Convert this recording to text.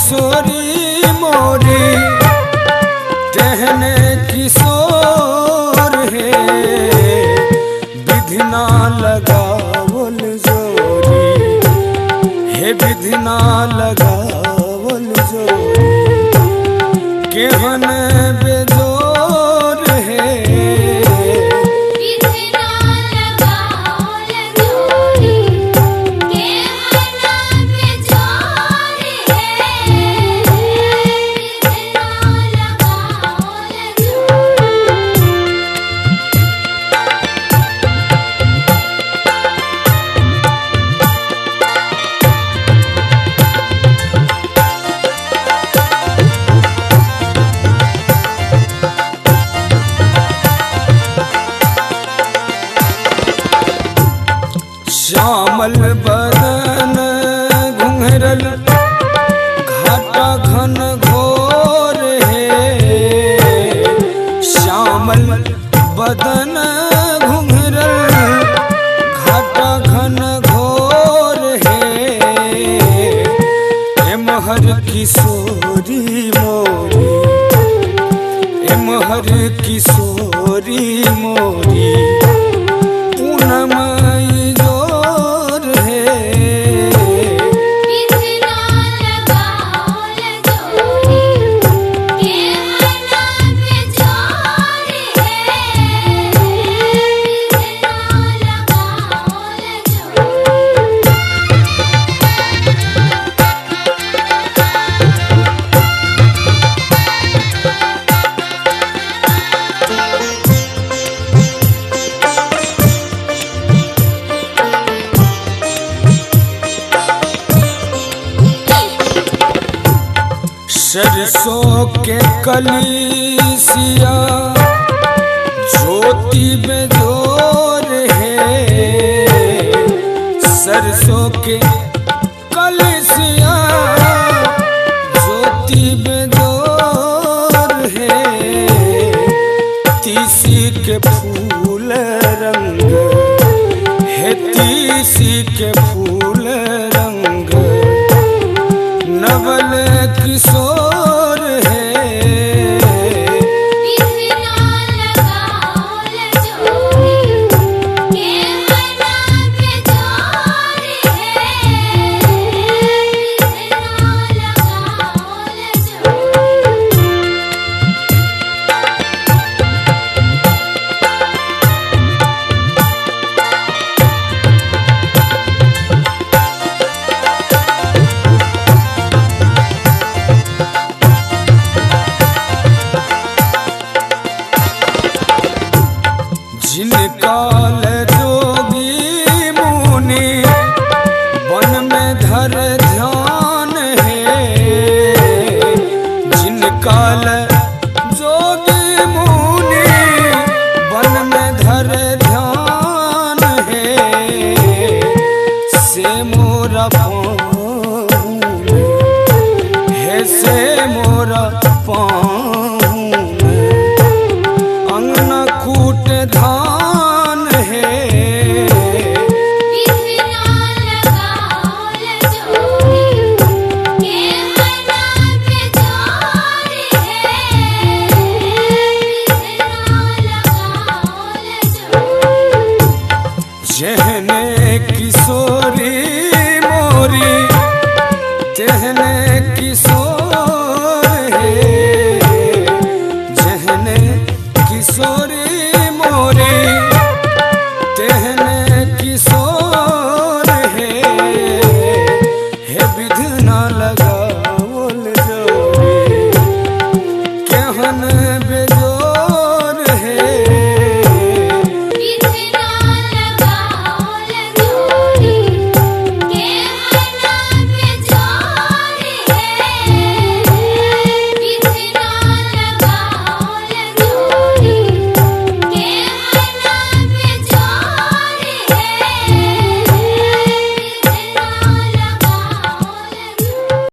किशोरी मोरी कहने किशोर है विधि ना लगावल जोरी हे विधि ना लगावल जोरी केहन बेजोर है श्यामल बदन घुंघरल घाटा घन घोर है श्यामल बदन घुंघरल घाटा घन घोर है एमहर किशोरी मोरी एमहर किशोरी मोरी पूनम सरसों के कलीसिया ज्योति बेजोर है सरसों के कलीसिया ज्योति बेजोर है तीसी के फूल रंग है तीसी के फूल रंग नवल किशोर है जिनकाल जोगी मुनि वन में धर ध्यान है जिनकाल जोगी मुनि वन में धर ध्यान है से मोरा पाँव है से मोरा पाँव अंगना कूट धान है जहने किशोरी मोरी तेहने किशोर है जहने किशोरी मोरी तेहने किशोर है विधि ना लगा